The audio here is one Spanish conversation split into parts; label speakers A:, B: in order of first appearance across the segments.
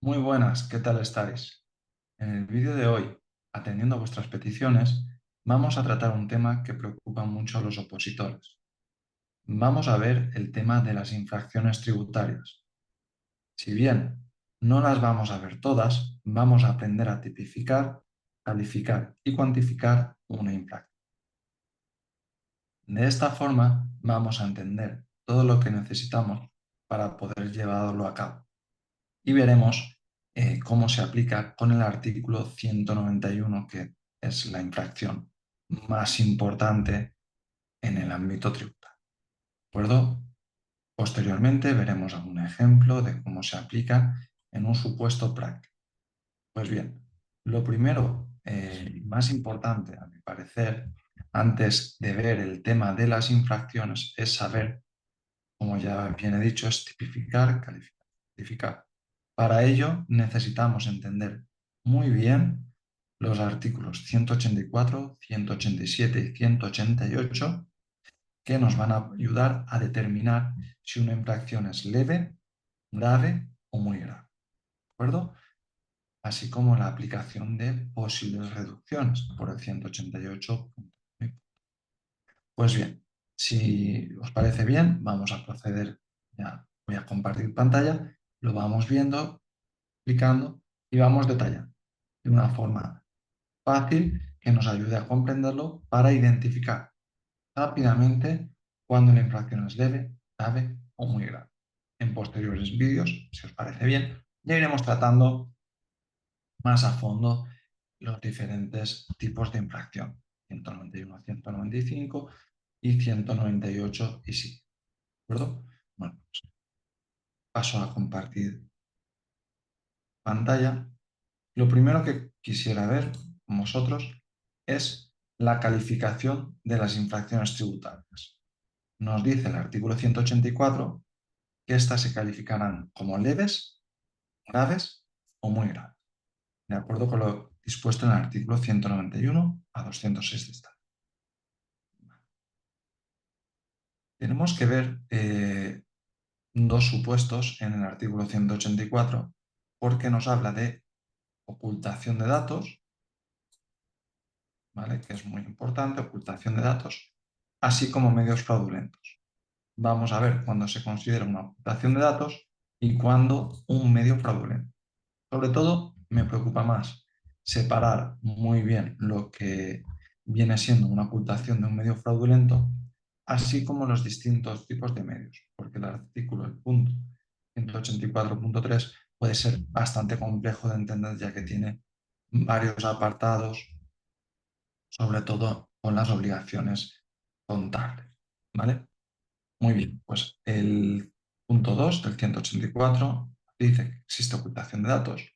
A: Muy buenas, ¿qué tal estáis? En el vídeo de hoy, atendiendo a vuestras peticiones, vamos a tratar un tema que preocupa mucho a los opositores. Vamos a ver el tema de las infracciones tributarias. Si bien no las vamos a ver todas, vamos a aprender a tipificar, calificar y cuantificar una infracción. De esta forma, vamos a entender todo lo que necesitamos para poder llevarlo a cabo. Y veremos cómo se aplica con el artículo 191, que es la infracción más importante en el ámbito tributario. ¿De acuerdo? Posteriormente veremos algún ejemplo de cómo se aplica en un supuesto práctico. Pues bien, lo primero y más importante, a mi parecer, antes de ver el tema de las infracciones, es saber, como ya bien he dicho, es tipificar, calificar, cuantificar. Para ello necesitamos entender muy bien los artículos 184, 187 y 188 que nos van a ayudar a determinar si una infracción es leve, grave o muy grave. ¿De acuerdo? Así como la aplicación de posibles reducciones por el 188. Pues bien, si os parece bien, vamos a proceder. Ya voy a compartir pantalla, lo vamos viendo, explicando y vamos detallando de una forma fácil que nos ayude a comprenderlo para identificar rápidamente cuando la infracción es leve, grave o muy grave. En posteriores vídeos, si os parece bien, ya iremos tratando más a fondo los diferentes tipos de infracción, 191, 195 y 198 y sí. ¿De acuerdo? Bueno, pues paso a compartir pantalla. Lo primero que quisiera ver con vosotros es la calificación de las infracciones tributarias. Nos dice el artículo 184 que éstas se calificarán como leves, graves o muy graves, de acuerdo con lo dispuesto en el artículo 191 a 206 de esta. Tenemos que ver dos supuestos en el artículo 184 porque nos habla de ocultación de datos, ¿vale? Que es muy importante, ocultación de datos, así como medios fraudulentos. Vamos a ver cuándo se considera una ocultación de datos y cuándo un medio fraudulento. Sobre todo, me preocupa más separar muy bien lo que viene siendo una ocultación de un medio fraudulento, así como los distintos tipos de medios, porque el artículo, el punto 184.3 puede ser bastante complejo de entender ya que tiene varios apartados, sobre todo con las obligaciones contables. ¿Vale? Muy bien, pues el punto 2 del 184 dice que existe ocultación de datos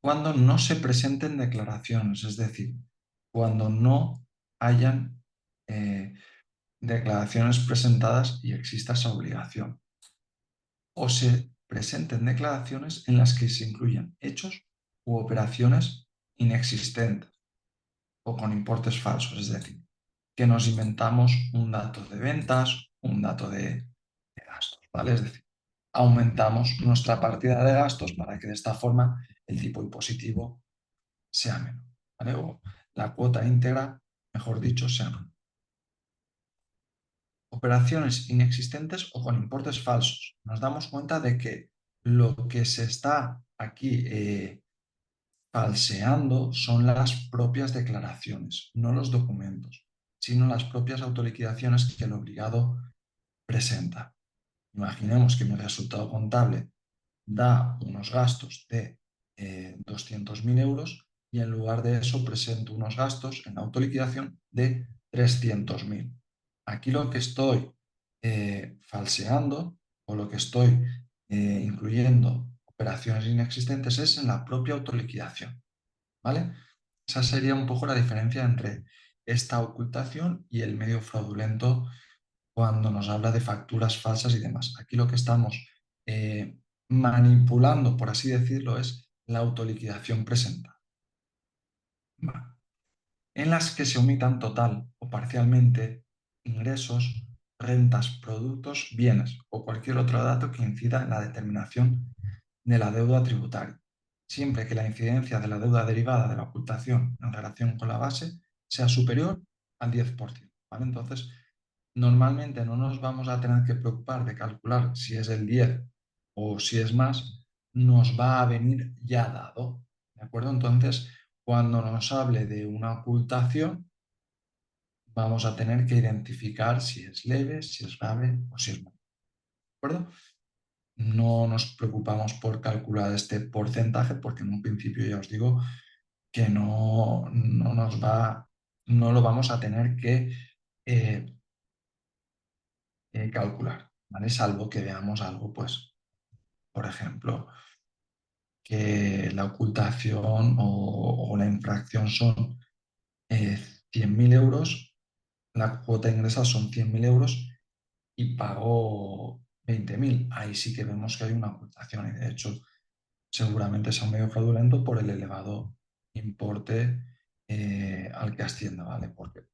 A: cuando no se presenten declaraciones, es decir, cuando no hayan declaraciones presentadas y exista esa obligación, o se presenten declaraciones en las que se incluyan hechos u operaciones inexistentes o con importes falsos, es decir, que nos inventamos un dato de ventas, un dato de gastos, ¿vale? Es decir, aumentamos nuestra partida de gastos para que de esta forma el tipo impositivo sea menor, ¿vale? O la cuota íntegra, mejor dicho, sea menor. Operaciones inexistentes o con importes falsos. Nos damos cuenta de que lo que se está aquí falseando son las propias declaraciones, no los documentos, sino las propias autoliquidaciones que el obligado presenta. Imaginemos que mi resultado contable da unos gastos de 200.000 euros y en lugar de eso presento unos gastos en autoliquidación de 300.000. Aquí lo que estoy falseando o lo que estoy incluyendo operaciones inexistentes es en la propia autoliquidación, ¿vale? Esa sería un poco la diferencia entre esta ocultación y el medio fraudulento cuando nos habla de facturas falsas y demás. Aquí lo que estamos manipulando, por así decirlo, es la autoliquidación presentada. Vale. En las que se omitan total o parcialmente ingresos, rentas, productos, bienes o cualquier otro dato que incida en la determinación de la deuda tributaria. siempre que la incidencia de la deuda derivada de la ocultación en relación con la base sea superior al 10%, ¿vale? Entonces, normalmente no nos vamos a tener que preocupar de calcular si es el 10 o si es más, nos va a venir ya dado, ¿de acuerdo? Entonces, cuando nos hable de una ocultación, vamos a tener que identificar si es leve, si es grave o si es muy, ¿de acuerdo? No nos preocupamos por calcular este porcentaje porque en un principio ya os digo que no lo vamos a tener que eh, calcular, ¿vale? Salvo que veamos algo, pues, por ejemplo, que la ocultación o la infracción son 100.000 euros, la cuota ingresada son 100.000 euros y pago 20.000. Ahí sí que vemos que hay una ocultación y de hecho seguramente sea un medio fraudulento por el elevado importe al que asciende, ¿vale? Porque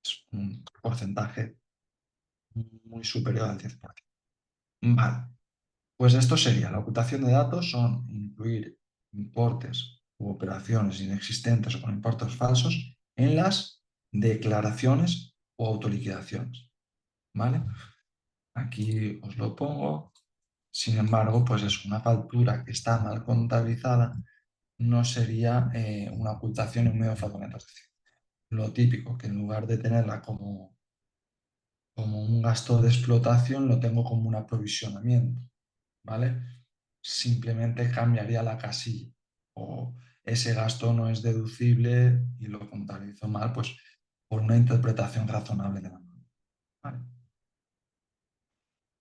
A: es un porcentaje muy superior al 10%. Vale, pues esto sería, la ocultación de datos son incluir importes u operaciones inexistentes o con importes falsos en las declaraciones o autoliquidaciones, ¿vale? Aquí os lo pongo. Sin embargo, pues es una factura que está mal contabilizada, no sería una ocultación en un medio fraudulento. Es decir, lo típico, que en lugar de tenerla como un gasto de explotación, lo tengo como un aprovisionamiento, ¿vale? Simplemente cambiaría la casilla o ese gasto no es deducible y lo contabilizo mal, pues por una interpretación razonable de la norma, ¿vale?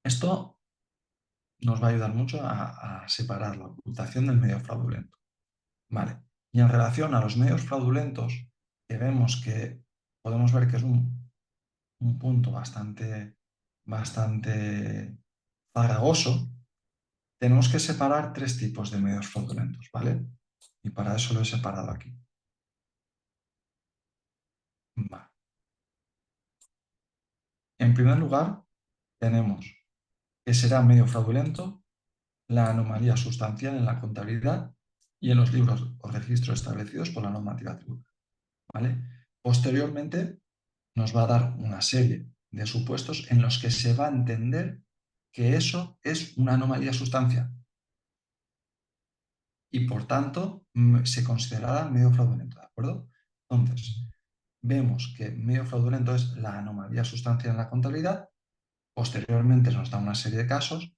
A: Esto nos va a ayudar mucho a separar la ocultación del medio fraudulento, ¿vale? Y en relación a los medios fraudulentos, que vemos que podemos ver que es un punto bastante farragoso, tenemos que separar tres tipos de medios fraudulentos, ¿vale? Y para eso lo he separado aquí. Vale. En primer lugar, tenemos que será medio fraudulento la anomalía sustancial en la contabilidad y en los libros o registros establecidos por la normativa tributaria, ¿vale? Posteriormente, nos va a dar una serie de supuestos en los que se va a entender que eso es una anomalía sustancial y, por tanto, se considerará medio fraudulento, ¿de acuerdo? Entonces, vemos que medio fraudulento es la anomalía sustancial en la contabilidad. Posteriormente nos da una serie de casos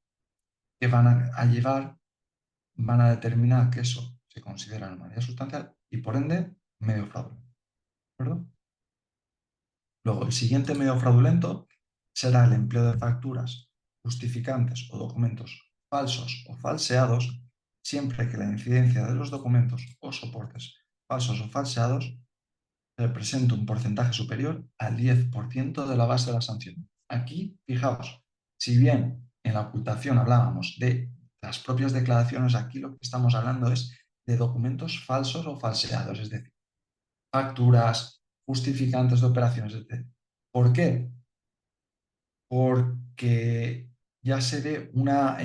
A: que van a determinar que eso se considera anomalía sustancial y, por ende, medio fraudulento, ¿de acuerdo? Luego, el siguiente medio fraudulento será el empleo de facturas, justificantes o documentos falsos o falseados, siempre que la incidencia de los documentos o soportes falsos o falseados represente un porcentaje superior al 10% de la base de la sanción. Aquí, fijaos, si bien en la ocultación hablábamos de las propias declaraciones, aquí lo que estamos hablando es de documentos falsos o falseados, es decir, facturas, justificantes de operaciones, etc. ¿Por qué? Porque ya se ve una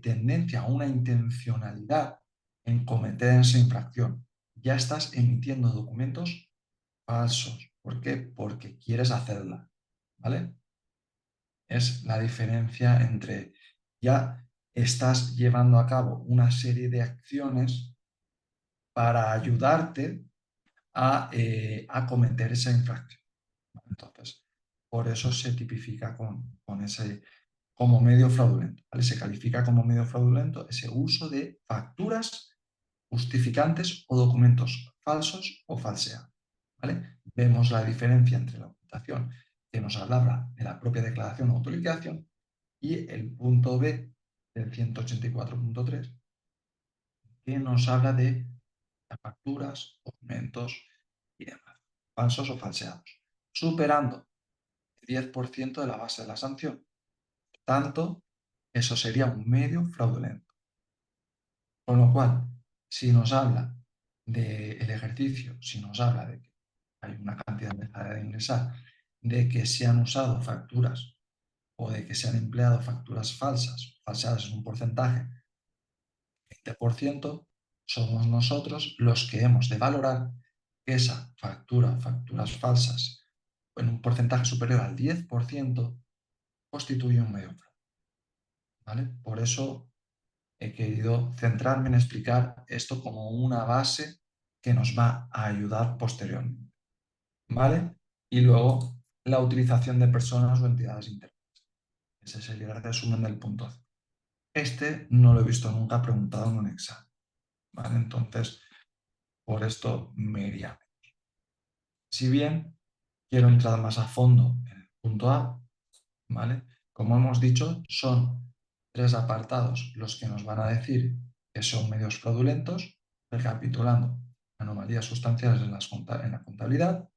A: tendencia, una intencionalidad en cometer esa infracción. Ya estás emitiendo documentos falsos. ¿Por qué? Porque quieres hacerla, ¿vale? Es la diferencia entre ya estás llevando a cabo una serie de acciones para ayudarte a cometer esa infracción. Entonces, por eso se tipifica con ese como medio fraudulento, ¿vale? Se califica como medio fraudulento ese uso de facturas, justificantes o documentos falsos o falseados, ¿vale? Vemos la diferencia entre la ocultación que nos hablaba de la propia declaración o autoliquidación y el punto B del 184.3 que nos habla de facturas, documentos y demás, falsos o falseados, superando el 10% de la base de la sanción. Tanto, eso sería un medio fraudulento. Con lo cual, si nos habla del ejercicio, si nos habla de que hay una cantidad necesaria de ingresar, de que se han usado facturas o de que se han empleado facturas falsas, falseadas en un porcentaje 20%, somos nosotros los que hemos de valorar que esa factura, facturas falsas, en un porcentaje superior al 10%, constituye un medio fraude. ¿Vale? Por eso he querido centrarme en explicar esto como una base que nos va a ayudar posteriormente. ¿Vale? Y luego la utilización de personas o entidades internas. Ese sería el resumen del punto C. Este no lo he visto nunca preguntado en un examen. ¿Vale? Entonces, por esto me iría. Si bien quiero entrar más a fondo en el punto A, ¿vale? Como hemos dicho, son 3 apartados los que nos van a decir que son medios fraudulentos, recapitulando: anomalías sustanciales en la contabilidad,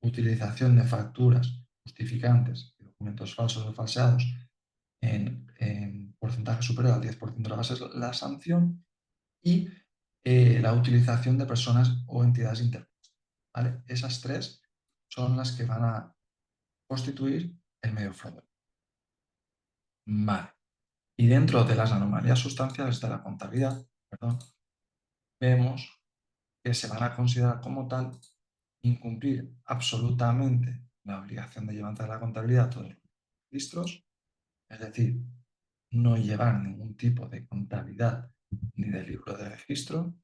A: utilización de facturas, justificantes y documentos falsos o falseados en porcentaje superior al 10% de la base de la sanción, y la utilización de personas o entidades internas. ¿Vale? Esas 3 son las que van a constituir el medio fraudulento. Vale. Y dentro de las anomalías sustanciales de la contabilidad, perdón, vemos que se van a considerar como tal incumplir absolutamente la obligación de llevanza de la contabilidad todos los registros, es decir, no llevar ningún tipo de contabilidad ni de libro de registro,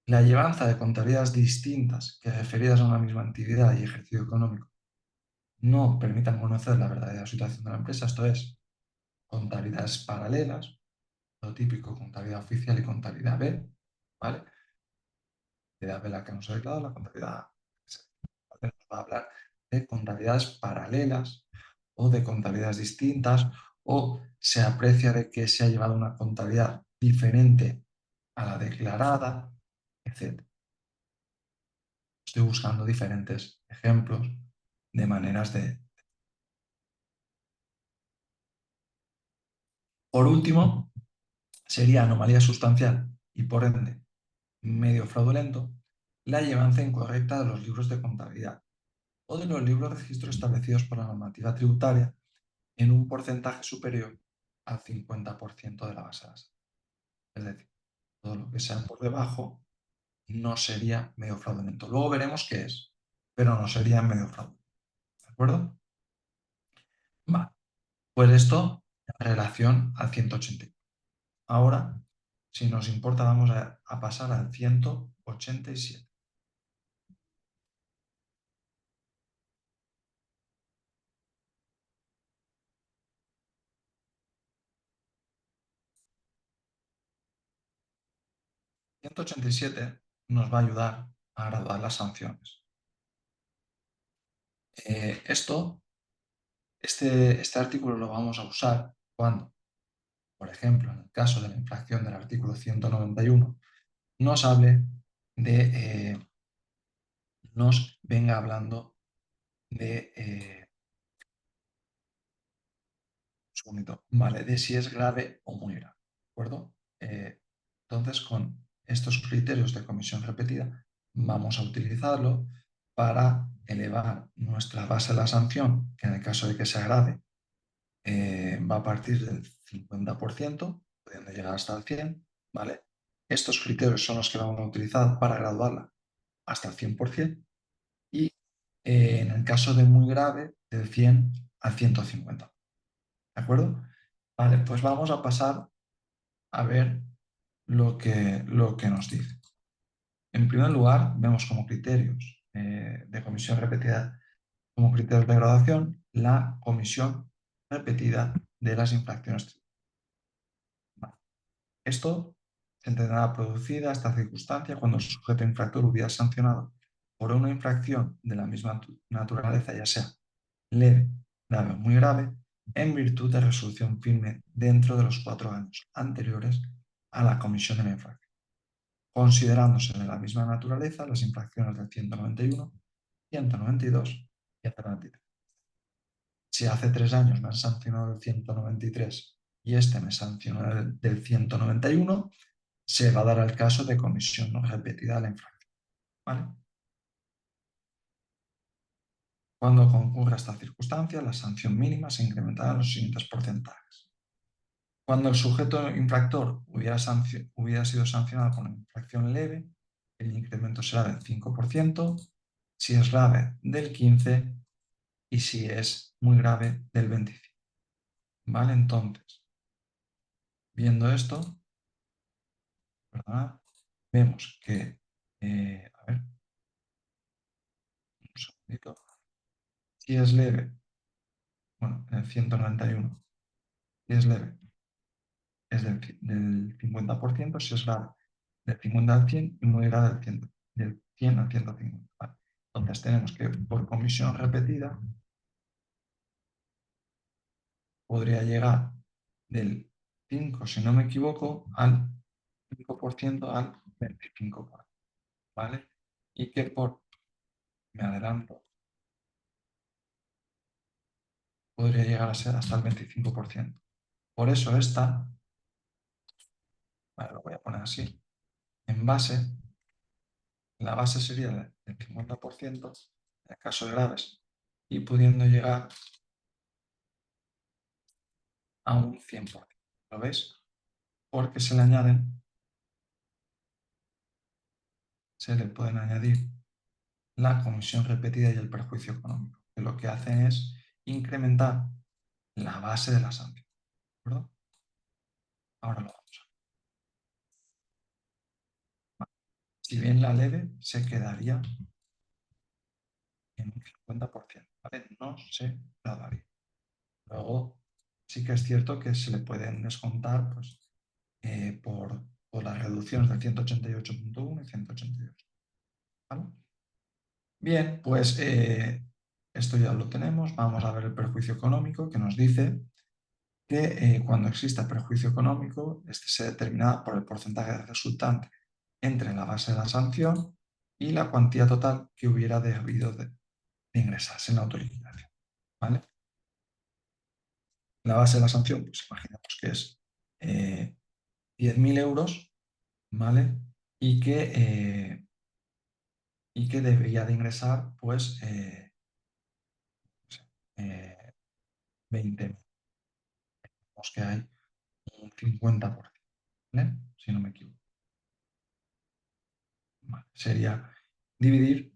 A: la llevanza de contabilidades distintas que referidas a una misma actividad y ejercicio económico no permitan conocer la verdadera situación de la empresa, esto es, contabilidades paralelas, lo típico, contabilidad oficial y contabilidad B, ¿vale? La B la que hemos declarado, la contabilidad, ¿vale? Nos va a hablar de contabilidades paralelas o de contabilidades distintas, o se aprecia de que se ha llevado una contabilidad diferente a la declarada, etc. Estoy buscando diferentes ejemplos de maneras de... Por último, sería anomalía sustancial y por ende medio fraudulento la llevanza incorrecta de los libros de contabilidad o de los libros de registro establecidos por la normativa tributaria en un porcentaje superior al 50% de la base de datos. Es decir, todo lo que sea por debajo no sería medio fraudulento. Luego veremos qué es, pero no sería medio fraudulento. ¿De acuerdo? Vale. Pues esto en relación al 180. Ahora, si nos importa, vamos a pasar al 187. 187 nos va a ayudar a graduar las sanciones. Este artículo lo vamos a usar cuando, por ejemplo, en el caso de la infracción del artículo 191, nos hable de, nos venga hablando de, ¿vale? De si es grave o muy grave, ¿de acuerdo? Entonces, con estos criterios de comisión repetida, vamos a utilizarlo para elevar nuestra base de la sanción, que en el caso de que se agrave, va a partir del 50%, pudiendo llegar hasta el 100%, ¿vale? Estos criterios son los que vamos a utilizar para graduarla hasta el 100%, y en el caso de muy grave, del 100 al 150. ¿De acuerdo? Vale, pues vamos a pasar a ver lo que nos dice. En primer lugar, vemos como criterios de comisión repetida, como criterios de graduación, la comisión repetida de las infracciones. Vale. Esto se entenderá producida esta circunstancia cuando el sujeto infractor hubiera sancionado por una infracción de la misma naturaleza, ya sea leve, grave o muy grave, en virtud de resolución firme dentro de los 4 años anteriores a la comisión de la infracción, considerándose de la misma naturaleza las infracciones del 191, 192 y hasta 93. Si hace 3 años me han sancionado el 193 y este me sancionó del 191, se va a dar el caso de comisión no repetida de la infracción. ¿Vale? Cuando concurra esta circunstancia, la sanción mínima se incrementará en los siguientes porcentajes. Cuando el sujeto infractor hubiera sido sancionado con una infracción leve, el incremento será del 5%, si es grave del 15% y si es muy grave del 25%. ¿Vale? Entonces, viendo esto, ¿verdad? Vemos que, a ver, un segundito, si es leve, bueno, en el 191, si es leve, es del 50%, si es grave, del 50 al 100 y muy grave del 100 al 150. ¿Vale? Entonces tenemos que por comisión repetida podría llegar del 5, si no me equivoco, al 5% al 25%. ¿Vale? Y que me adelanto, podría llegar a ser hasta el 25%. Por eso esta, vale, lo voy a poner así, en base, la base sería del 50% en el caso de graves y pudiendo llegar a un 100%. ¿Lo veis? Porque se le pueden añadir la comisión repetida y el perjuicio económico, que lo que hacen es incrementar la base de la sanción. ¿De acuerdo? Ahora lo vamos a ver. Si bien la leve se quedaría en un 50%, ¿vale? No se graduaría. Luego, sí que es cierto que se le pueden descontar pues, por las reducciones del 188.1 y 188. ¿Vale? Bien, pues esto ya lo tenemos. Vamos a ver el perjuicio económico que nos dice que cuando exista perjuicio económico, este se determina por el porcentaje resultante entre la base de la sanción y la cuantía total que hubiera debido de ingresarse en la autoliquidación. ¿Vale? La base de la sanción, pues imaginemos que es 10.000 euros, ¿vale? Y que debería de ingresar, pues, no sé, 20.000. Vemos que hay un 50%, ¿vale? Si no me equivoco. Vale. Sería dividir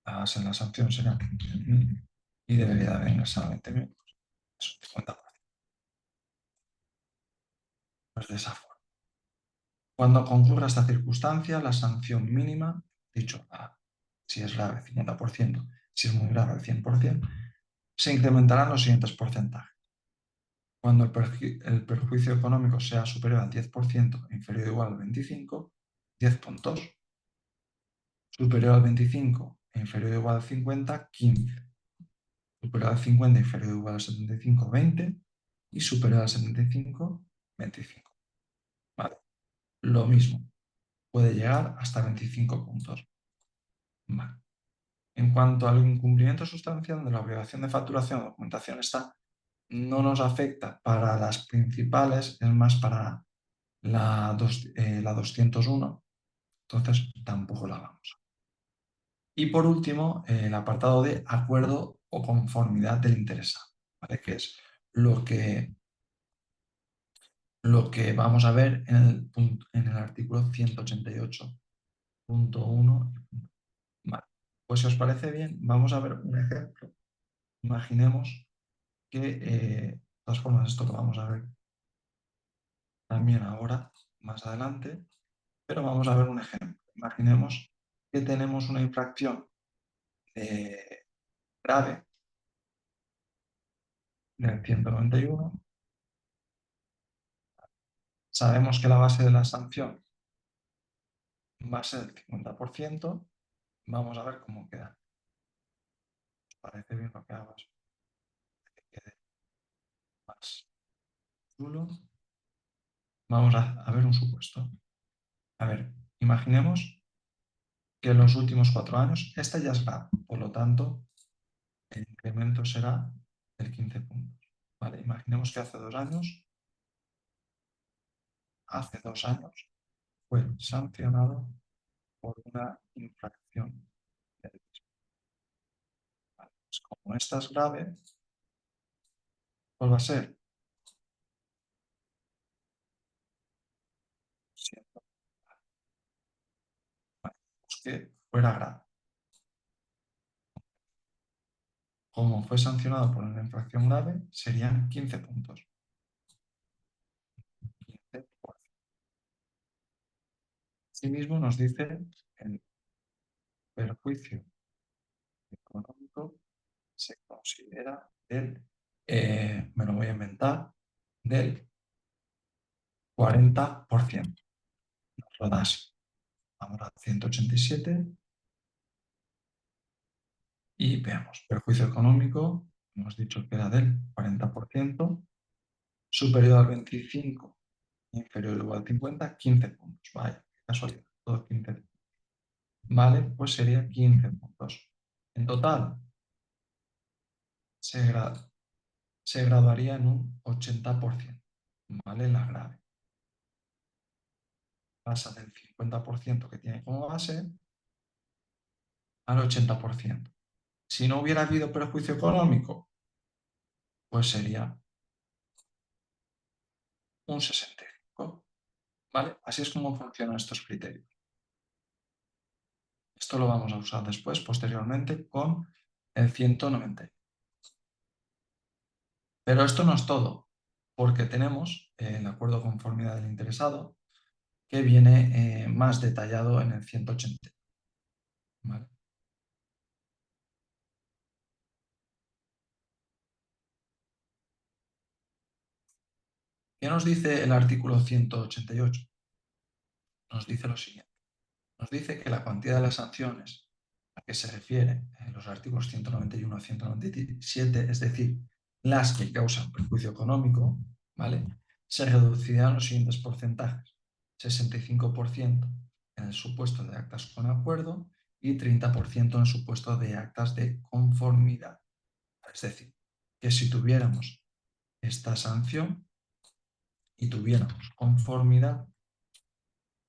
A: la base de la sanción, será 10.000 y debería de haber ingresado 20.000, pues, es un 50%. Pues de esa forma. Cuando concurra esta circunstancia, la sanción mínima, dicho, si es grave, 50%, si es muy grave, el 100%, se incrementarán los siguientes porcentajes. Cuando el perjuicio económico sea superior al 10% e inferior o igual al 25, 10 puntos. Superior al 25 e inferior o igual al 50, 15. Superior al 50 e inferior o igual al 75, 20. Y superior al 75, 25. ¿Vale? Lo mismo, puede llegar hasta 25 puntos. Vale. En cuanto al incumplimiento sustancial de la obligación de facturación o documentación, esta no nos afecta para las principales, es más para la 201, entonces tampoco la vamos a ver. Y por último, el apartado de acuerdo o conformidad del interesado, ¿vale? Que es lo que vamos a ver en el artículo 188.1. Vale. Pues si os parece bien, vamos a ver un ejemplo. Imaginemos que, de todas formas, esto lo vamos a ver también ahora, más adelante, pero vamos a ver un ejemplo. Imaginemos que tenemos una infracción grave del 191. Sabemos que la base de la sanción va a ser el 50%. Vamos a ver cómo queda. ¿Os parece bien lo que hago? Que quede más chulo. Vamos a ver un supuesto. A ver, imaginemos que en los últimos 4 años, esta ya es grave, por lo tanto, el incremento será el 15 puntos. Vale, imaginemos que hace dos años fue sancionado por una infracción del mismo. Vale, pues como esta es grave, pues va a ser que fuera grave. Como fue sancionado por una infracción grave, serían 15 puntos. 15 por... Asimismo, nos dice el perjuicio económico se considera me lo voy a inventar, del 40%. Nos lo da así. Vamos a 187 y veamos. Perjuicio económico, hemos dicho que era del 40%, superior al 25, inferior o igual al 50, 15 puntos. Vaya, qué casualidad, todo 15 puntos. Vale, pues sería 15 puntos. En total, se, se graduaría en un 80%. ¿Vale? La grave. Pasa del 50% que tiene como base al 80%. Si no hubiera habido perjuicio económico, pues sería un 65. ¿Vale? Así es como funcionan estos criterios. Esto lo vamos a usar después, posteriormente, con el 190. Pero esto no es todo, porque tenemos el acuerdo de conformidad del interesado, que viene más detallado en el 180. ¿Vale? ¿Qué nos dice el artículo 188? Nos dice lo siguiente. Nos dice que la cuantía de las sanciones a que se refiere en los artículos 191 a 197, es decir, las que causan perjuicio económico, ¿vale? Se reducirán los siguientes porcentajes. 65% en el supuesto de actas con acuerdo y 30% en el supuesto de actas de conformidad. Es decir, que si tuviéramos esta sanción y tuviéramos conformidad,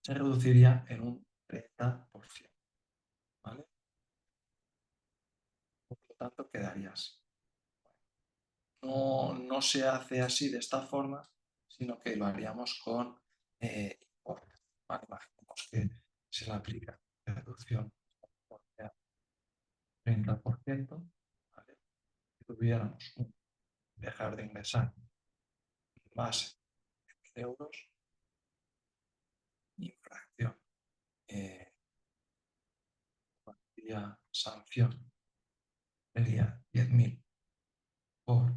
A: se reduciría en un 30%. ¿Vale? Por lo tanto, quedaría así. No se hace así de esta forma, sino que lo haríamos con importes. ¿Vale? Imaginemos que se le aplica reducción por 30%, ¿vale? Si tuviéramos un dejar de ingresar más de euros, infracción, cuantía sanción sería 10.000 por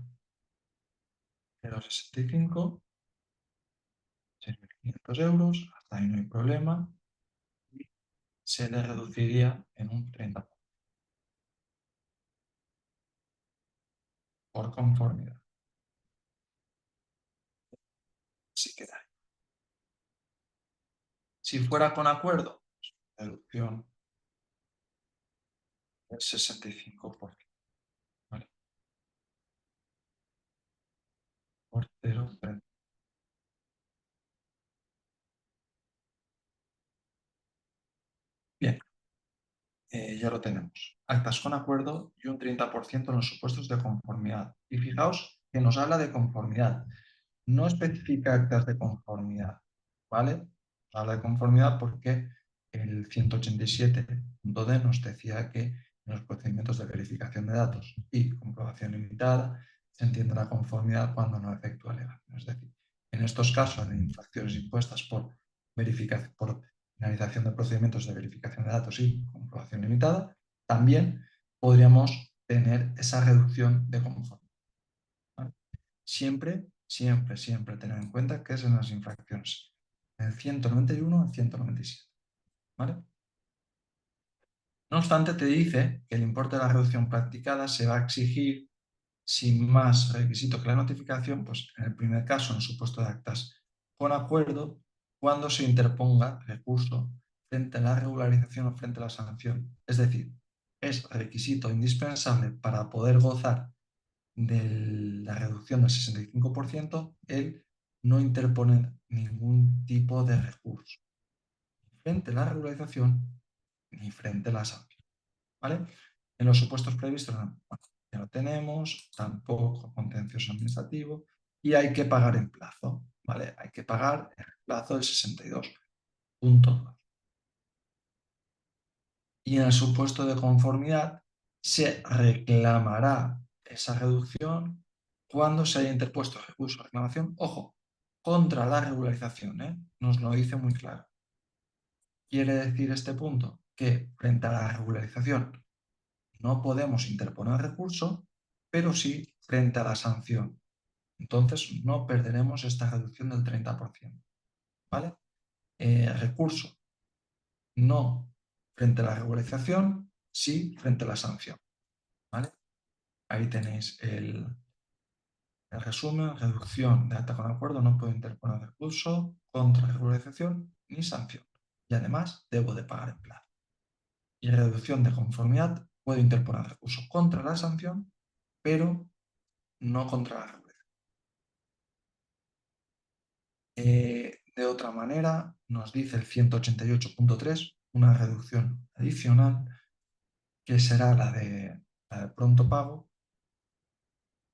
A: 0,65, 6.500 euros, hasta ahí no hay problema, y se le reduciría en un 30% por conformidad. Así queda. Si fuera con acuerdo, reducción del 65%. ¿Vale? Por 0,30. Bien, ya lo tenemos. Actas con acuerdo y un 30% en los supuestos de conformidad. Y fijaos que nos habla de conformidad. No especifica actas de conformidad, ¿vale? Habla de conformidad porque el 187.d nos decía que en los procedimientos de verificación de datos y comprobación limitada se entiende la conformidad cuando no efectúa alegación. Es decir, en estos casos de infracciones impuestas por finalización de procedimientos de verificación de datos y comprobación limitada, también podríamos tener esa reducción de conformidad. ¿Vale? Siempre tener en cuenta que es en las infracciones, en el 191 al 197. ¿Vale? No obstante, te dice que el importe de la reducción practicada se va a exigir sin más requisito que la notificación, pues en el primer caso, en el supuesto de actas con acuerdo, cuando se interponga recurso frente a la regularización o frente a la sanción. Es decir, es requisito indispensable para poder gozar de la reducción del 65%, el no interponer ningún tipo de recurso, ni frente a la regularización ni frente a la sanción. ¿Vale? En los supuestos previstos, bueno, ya lo tenemos, tampoco contencioso administrativo y hay que pagar en plazo. ¿Vale? Hay que pagar en el plazo del 62 puntos. Y en el supuesto de conformidad se reclamará esa reducción cuando se haya interpuesto recurso o reclamación, ojo, contra la regularización, ¿eh? Nos lo dice muy claro. Quiere decir este punto que frente a la regularización no podemos interponer recurso, pero sí frente a la sanción. Entonces no perderemos esta reducción del 30%. ¿Vale? Recurso no frente a la regularización, sí frente a la sanción. ¿Vale? Ahí tenéis el resumen, reducción de acta con acuerdo, no puedo interponer recurso contra regularización ni sanción. Y además debo de pagar en plazo. Y reducción de conformidad, puedo interponer recurso contra la sanción, pero no contra la regulación. De otra manera, nos dice el 188.3, una reducción adicional, que será la de pronto pago,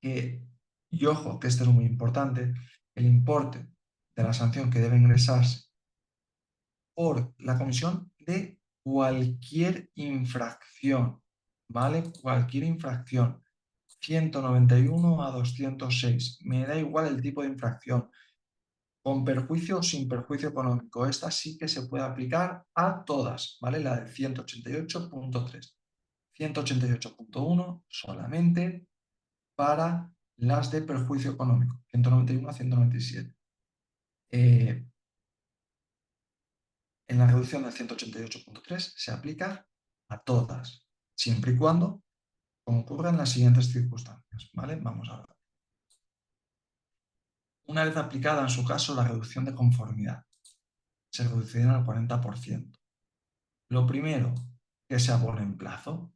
A: y ojo, que esto es muy importante, el importe de la sanción que debe ingresarse por la comisión de cualquier infracción, ¿vale? Cualquier infracción. 191 a 206. Me da igual el tipo de infracción, con perjuicio o sin perjuicio económico. Esta sí que se puede aplicar a todas, ¿vale? La del 188.3. 188.1 solamente para las de perjuicio económico. 191 a 197. En la reducción del 188.3 se aplica a todas, siempre y cuando concurran las siguientes circunstancias, ¿vale? Vamos a ver. Una vez aplicada, en su caso, la reducción de conformidad, se reducirá al 40%. Lo primero, que se abone en plazo,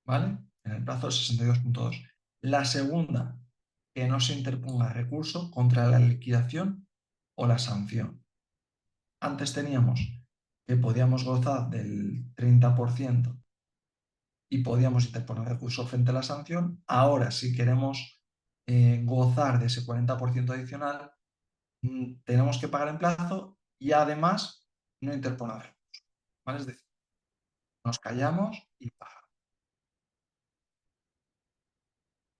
A: ¿vale? En el plazo del 62.2. La segunda, que no se interponga recurso contra la liquidación o la sanción. Antes teníamos que podíamos gozar del 30% y podíamos interponer recurso frente a la sanción. Ahora, si queremos gozar de ese 40% adicional, tenemos que pagar en plazo y además no interponer recurso, ¿vale? Es decir, nos callamos y pagamos.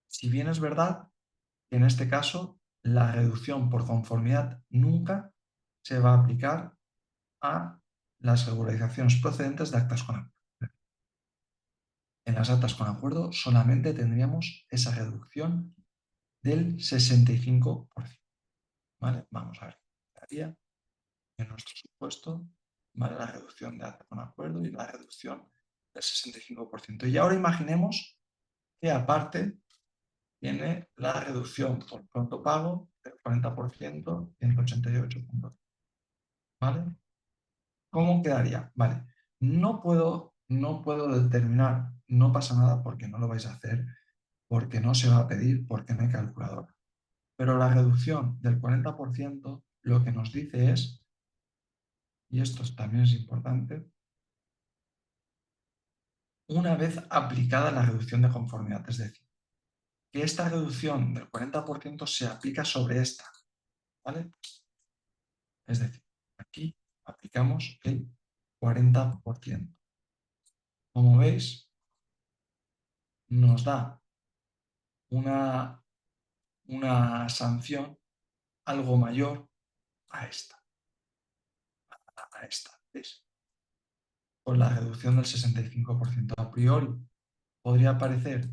A: Si bien es verdad que en este caso la reducción por conformidad nunca se va a aplicar a las regularizaciones procedentes de actas con acuerdo. En las actas con acuerdo solamente tendríamos esa reducción del 65%. ¿Vale? Vamos a ver. Quedaría en nuestro supuesto, ¿vale? La reducción de acta con acuerdo y la reducción del 65%. Y ahora imaginemos que aparte tiene la reducción por pronto pago del 40%, 188 puntos. ¿Vale? ¿Cómo quedaría? Vale. No puedo determinar, no pasa nada porque no lo vais a hacer, porque no se va a pedir, porque no hay calculadora. Pero la reducción del 40% lo que nos dice es, y esto también es importante, una vez aplicada la reducción de conformidad, es decir, que esta reducción del 40% se aplica sobre esta, ¿vale? Es decir, aquí aplicamos el 40%. Como veis, nos da una, una sanción algo mayor a esta, a esta, ¿ves? Con la reducción del 65%. A priori podría parecer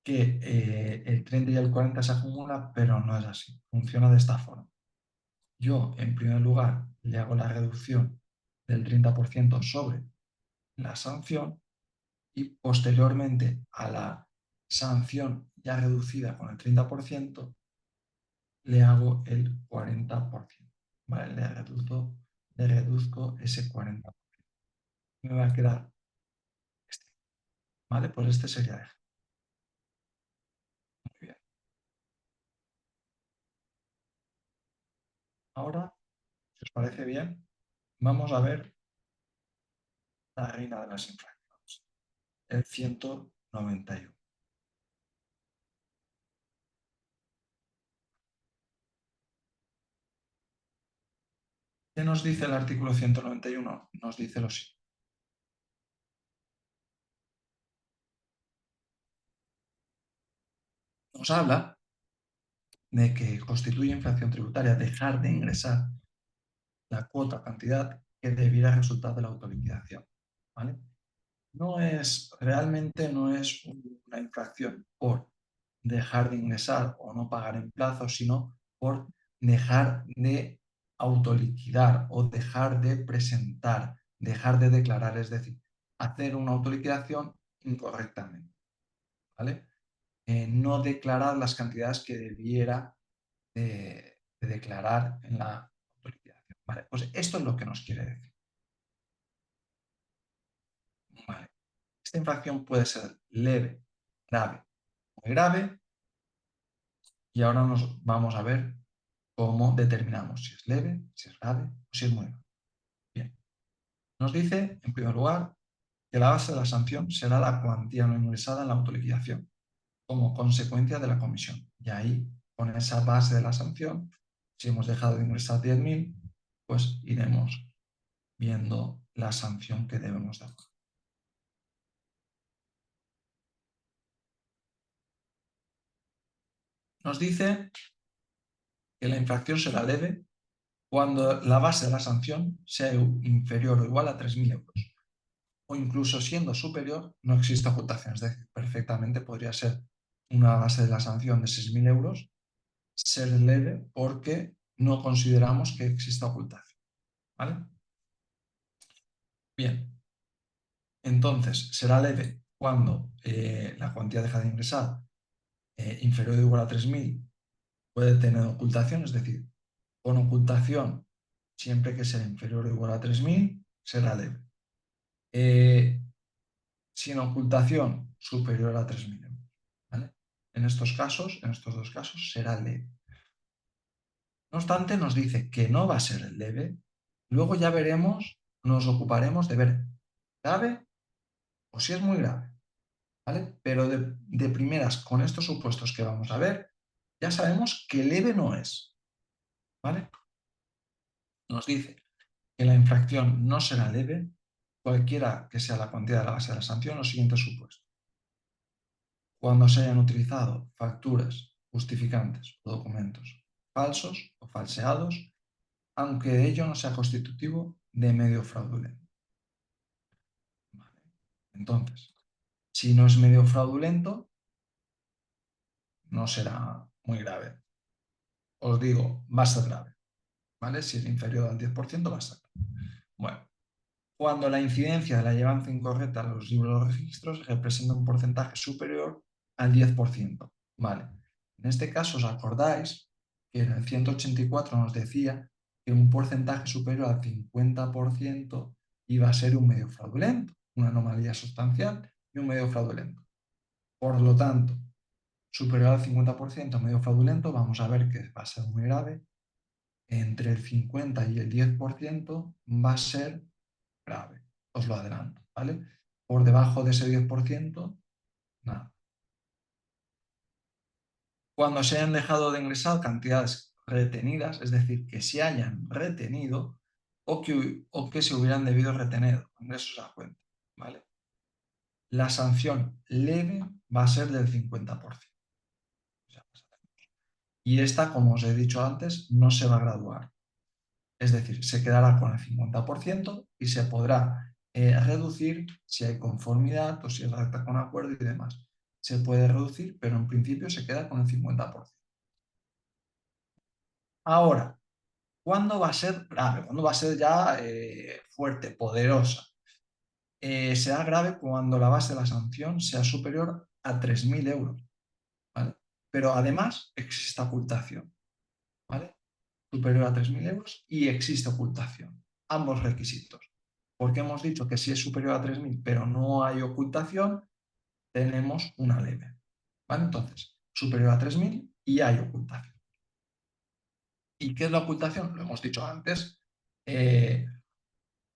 A: que el 30 y el 40 se acumulan, pero no es así. Funciona de esta forma. Yo, en primer lugar, le hago la reducción del 30% sobre la sanción y posteriormente a la sanción ya reducida con el 30%, le hago el 40%. ¿Vale? Le reduzco ese 40%. Me va a quedar este. ¿Vale? Pues este sería el ejemplo. Muy bien. Ahora, si os parece bien, vamos a ver la reina de las infracciones, el 191. ¿Qué nos dice el artículo 191? Nos dice lo siguiente. nos habla de que constituye infracción tributaria dejar de ingresar la cuota o cantidad que debiera resultar de la autoliquidación, ¿vale? Realmente no es una infracción por dejar de ingresar o no pagar en plazo, sino por dejar de autoliquidar o dejar de presentar, dejar de declarar, es decir, hacer una autoliquidación incorrectamente, ¿vale? No declarar las cantidades que debiera de declarar en la autoliquidación, ¿vale? Pues esto es lo que nos quiere decir, ¿vale? Esta infracción puede ser leve, grave, muy grave, y ahora nos vamos a ver cómo determinamos si es leve, si es grave o si es muy grave. Bien, nos dice, en primer lugar, que la base de la sanción será la cuantía no ingresada en la autoliquidación como consecuencia de la comisión. Y ahí, con esa base de la sanción, si hemos dejado de ingresar 10.000, pues iremos viendo la sanción que debemos dar. Nos dice que la infracción será leve cuando la base de la sanción sea inferior o igual a 3.000 euros. O incluso siendo superior, no existe ocultación. Es decir, perfectamente podría ser una base de la sanción de 6.000 euros, ser leve porque no consideramos que exista ocultación. ¿Vale? Bien, entonces será leve cuando la cuantía deja de ingresar inferior o igual a 3.000 puede tener ocultación, es decir, con ocultación, siempre que sea inferior o igual a 3.000, será leve. Sin ocultación, superior a 3.000 euros. ¿Vale? En estos dos casos, será leve. No obstante, nos dice que no va a ser leve. Luego ya veremos, nos ocuparemos de ver grave o si es muy grave. ¿Vale? Pero de primeras, con estos supuestos que vamos a ver, ya sabemos que leve no es. ¿Vale? Nos dice que la infracción no será leve, cualquiera que sea la cuantía de la base de la sanción, los siguientes supuestos. Cuando se hayan utilizado facturas, justificantes o documentos falsos o falseados, aunque ello no sea constitutivo de medio fraudulento. Vale. Entonces, si no es medio fraudulento, no será muy grave. Os digo, va a ser grave. ¿Vale? Si es inferior al 10%, va a ser grave. Bueno, cuando la incidencia de la llevanza incorrecta a los libros de registros representa un porcentaje superior al 10%. ¿Vale? En este caso, ¿os acordáis que en el 184 nos decía que un porcentaje superior al 50% iba a ser un medio fraudulento, una anomalía sustancial y un medio fraudulento? Por lo tanto, superior al 50% medio fraudulento, vamos a ver que va a ser muy grave. Entre el 50 y el 10% va a ser grave, os lo adelanto, ¿vale? Por debajo de ese 10%, nada. Cuando se hayan dejado de ingresar cantidades retenidas, es decir, que se hayan retenido o que se hubieran debido retener ingresos a cuenta, ¿vale? La sanción leve va a ser del 50%. Y esta, como os he dicho antes, no se va a graduar. Es decir, se quedará con el 50% y se podrá reducir si hay conformidad o si es acta con acuerdo y demás. Se puede reducir, pero en principio se queda con el 50%. Ahora, ¿cuándo va a ser grave? ¿Cuándo va a ser ya fuerte, poderosa? Será grave cuando la base de la sanción sea superior a 3.000 euros, ¿vale? Pero además existe ocultación, ¿vale? Superior a 3.000 euros y existe ocultación. Ambos requisitos. Porque hemos dicho que si es superior a 3.000 pero no hay ocultación, tenemos una leve. ¿Vale? Entonces, superior a 3.000 y hay ocultación. ¿Y qué es la ocultación? Lo hemos dicho antes.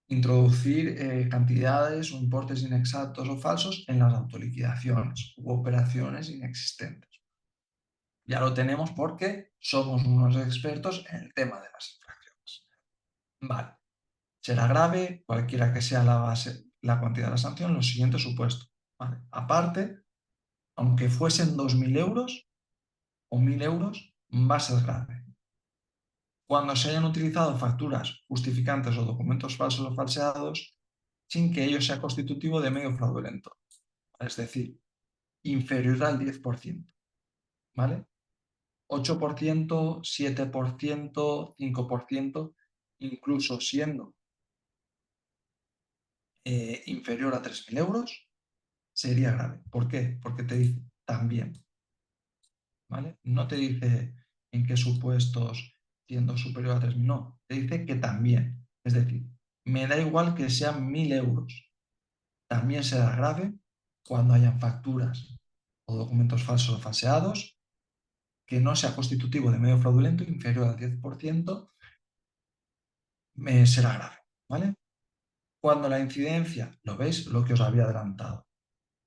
A: Introducir cantidades o importes inexactos o falsos en las autoliquidaciones u operaciones inexistentes. Ya lo tenemos porque somos unos expertos en el tema de las infracciones. Vale. Será grave, cualquiera que sea la cuantía de la sanción, los siguientes supuestos. ¿Vale? Aparte, aunque fuesen 2.000 euros, o 1.000 euros, va a ser grave. Cuando se hayan utilizado facturas, justificantes o documentos falsos o falseados sin que ello sea constitutivo de medio fraudulento, es decir, inferior al 10%, ¿vale? 8%, 7%, 5%, incluso siendo inferior a 3.000 euros, sería grave. ¿Por qué? Porque te dice también, ¿vale? No te dice en qué supuestos siendo superior a 3.000, no, te dice que también. Es decir, me da igual que sean 1.000 euros, también será grave cuando hayan facturas o documentos falsos o falseados que no sea constitutivo de medio fraudulento inferior al 10%, será grave, ¿vale? Cuando la incidencia, ¿lo veis? Lo que os había adelantado,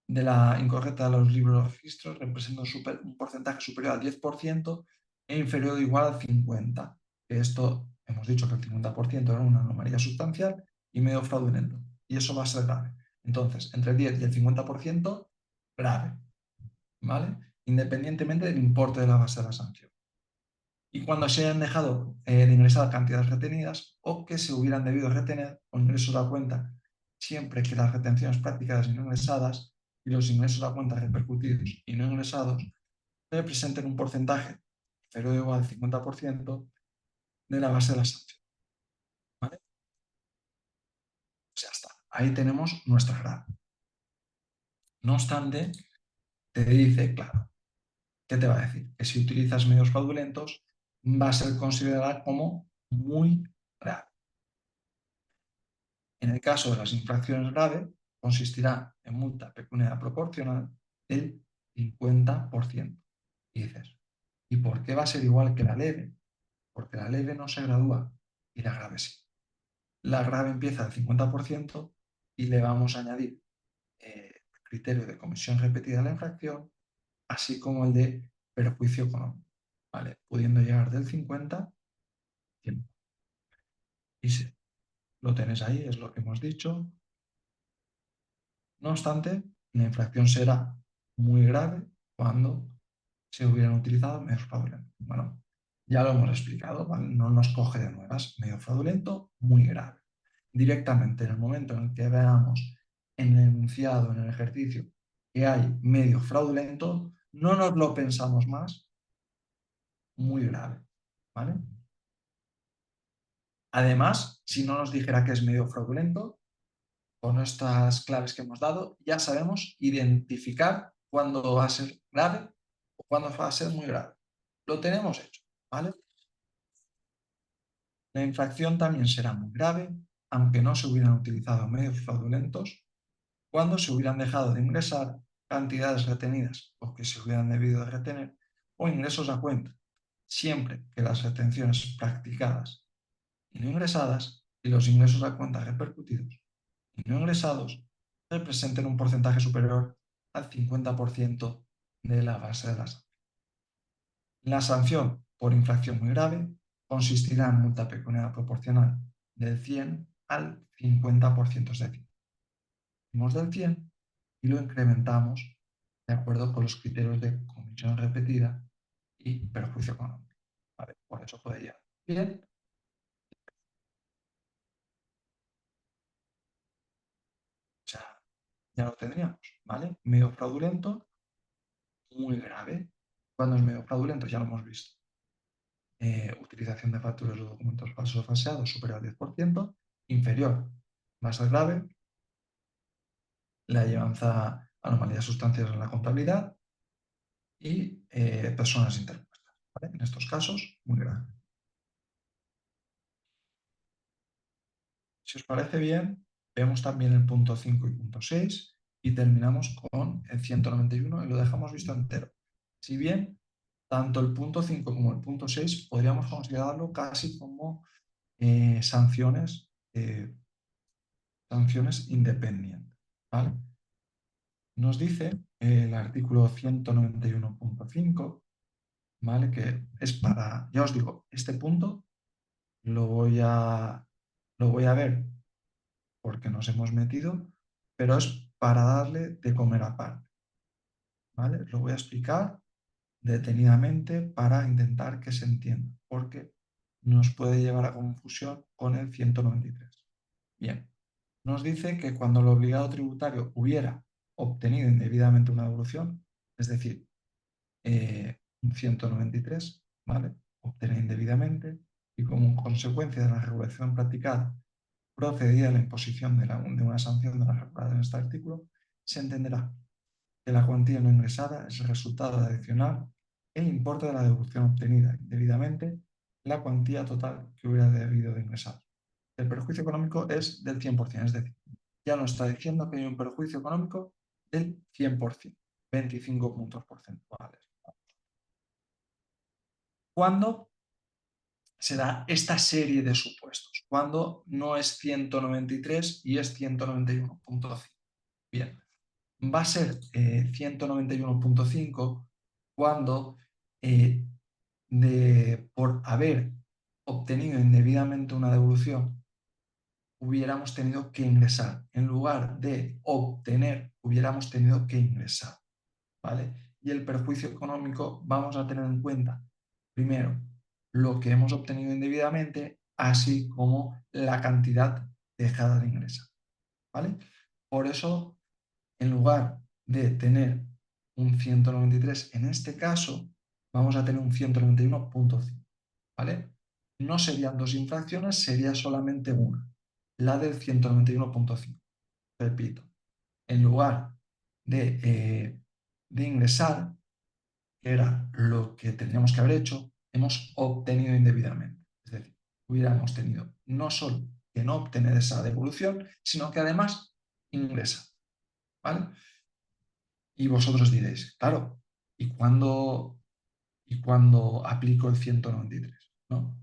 A: de la incorrecta de los libros de registros representa un porcentaje superior al 10% e inferior o igual al 50%. Esto, hemos dicho que el 50% era una anomalía sustancial y medio fraudulento. Y eso va a ser grave. Entonces, entre el 10 y el 50%, grave, ¿vale? Independientemente del importe de la base de la sanción. Y cuando se hayan dejado de ingresar cantidades retenidas o que se hubieran debido retener o ingresos a cuenta, siempre que las retenciones practicadas y no ingresadas y los ingresos a cuenta repercutidos y no ingresados representen un porcentaje inferior o igual al 50% de la base de la sanción. ¿Vale? Pues ya está. Ahí tenemos nuestra grada. No obstante, te dice, claro, ¿qué te va a decir? Que si utilizas medios fraudulentos va a ser considerada como muy grave. En el caso de las infracciones graves, consistirá en multa pecuniaria proporcional del 50%. Y dices, ¿y por qué va a ser igual que la leve? Porque la leve no se gradúa y la grave sí. La grave empieza al 50% y le vamos a añadir el criterio de comisión repetida de la infracción, así como el de perjuicio económico, ¿vale? Pudiendo llegar del 50 al 100. Y sí, lo tenéis ahí, es lo que hemos dicho. No obstante, la infracción será muy grave cuando se hubieran utilizado medios fraudulentos. Bueno, ya lo hemos explicado, ¿vale? No nos coge de nuevas. Medio fraudulento, muy grave. Directamente en el momento en el que veamos en el enunciado, en el ejercicio, que hay medio fraudulento, no nos lo pensamos más, muy grave, ¿vale? Además, si no nos dijera que es medio fraudulento, con estas claves que hemos dado, ya sabemos identificar cuándo va a ser grave o cuándo va a ser muy grave. Lo tenemos hecho, ¿vale? La infracción también será muy grave, aunque no se hubieran utilizado medios fraudulentos, cuando se hubieran dejado de ingresar cantidades retenidas o que se hubieran debido de retener o ingresos a cuenta, siempre que las retenciones practicadas y no ingresadas y los ingresos a cuenta repercutidos y no ingresados representen un porcentaje superior al 50% de la base de la sanción. La sanción por infracción muy grave consistirá en multa pecuniaria proporcional del 100 al 50%, es decir, partimos del 100 y lo incrementamos de acuerdo con los criterios de comisión repetida y perjuicio económico. ¿Vale? Por eso puede llegar bien. O sea, ya lo tendríamos, ¿vale? Medio fraudulento, muy grave. Cuando es medio fraudulento, ya lo hemos visto. Utilización de facturas o documentos falsos o falseados superior al 10%, inferior, más grave, la llevanza anomalías sustanciales en la contabilidad y personas interpuestas. ¿Vale? En estos casos, muy grave. Si os parece bien, vemos también el punto 5 y punto 6 y terminamos con el 191 y lo dejamos visto entero. Si bien tanto el punto 5 como el punto 6 podríamos considerarlo casi como sanciones, sanciones independientes. ¿Vale? Nos dice el artículo 191.5, ¿vale? Que es para, ya os digo, este punto lo voy a, lo voy a ver porque nos hemos metido, pero es para darle de comer aparte, ¿vale? Lo voy a explicar detenidamente para intentar que se entienda, porque nos puede llevar a confusión con el 193. Bien, nos dice que cuando el obligado tributario hubiera obtenido indebidamente una devolución, es decir, un 193, ¿vale? Obtener indebidamente y como consecuencia de la regulación practicada procedida a la imposición de una sanción de la regulada en este artículo, se entenderá que la cuantía no ingresada es el resultado adicional el importe de la devolución obtenida indebidamente, la cuantía total que hubiera debido de ingresar. El perjuicio económico es del 100%, es decir, ya nos está diciendo que hay un perjuicio económico del 100%, 25 puntos porcentuales. ¿Cuándo se da esta serie de supuestos? Cuando no es 193 y es 191.5. Bien, va a ser 191.5 cuando por haber obtenido indebidamente una devolución hubiéramos tenido que ingresar. En lugar de obtener, hubiéramos tenido que ingresar. ¿Vale? Y el perjuicio económico vamos a tener en cuenta, primero, lo que hemos obtenido indebidamente, así como la cantidad dejada de ingresar. ¿Vale? Por eso, en lugar de tener un 193 en este caso, vamos a tener un 191.5. ¿Vale? No serían dos infracciones, sería solamente una, la del 191.5. Repito, en lugar de ingresar, que era lo que tendríamos que haber hecho, hemos obtenido indebidamente. Es decir, hubiéramos tenido no solo que no obtener esa devolución, sino que además ingresa. ¿Vale? Y vosotros diréis, claro, ¿y cuándo aplico el 193? ¿No?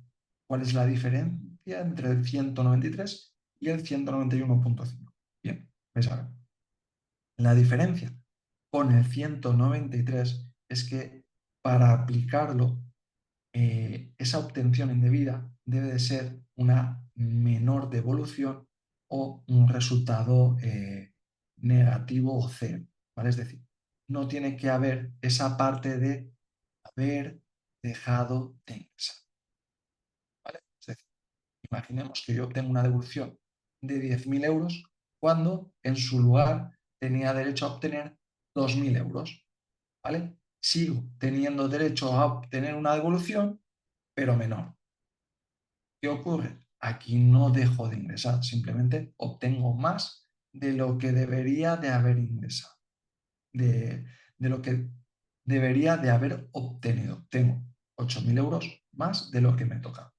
A: ¿Cuál es la diferencia entre el 193 y el 191.5? Bien, pues ahora, la diferencia con el 193 es que para aplicarlo, esa obtención indebida debe de ser una menor devolución o un resultado negativo o cero. ¿Vale? Es decir, no tiene que haber esa parte de haber dejado de ingresar. ¿Vale? Es decir, imaginemos que yo obtengo una devolución de 10.000 euros cuando en su lugar tenía derecho a obtener 2.000 euros. ¿Vale? Sigo teniendo derecho a obtener una devolución, pero menor. ¿Qué ocurre? Aquí no dejo de ingresar, simplemente obtengo más de lo que debería de haber ingresado, de lo que debería de haber obtenido. Tengo 8.000 euros más de lo que me toca.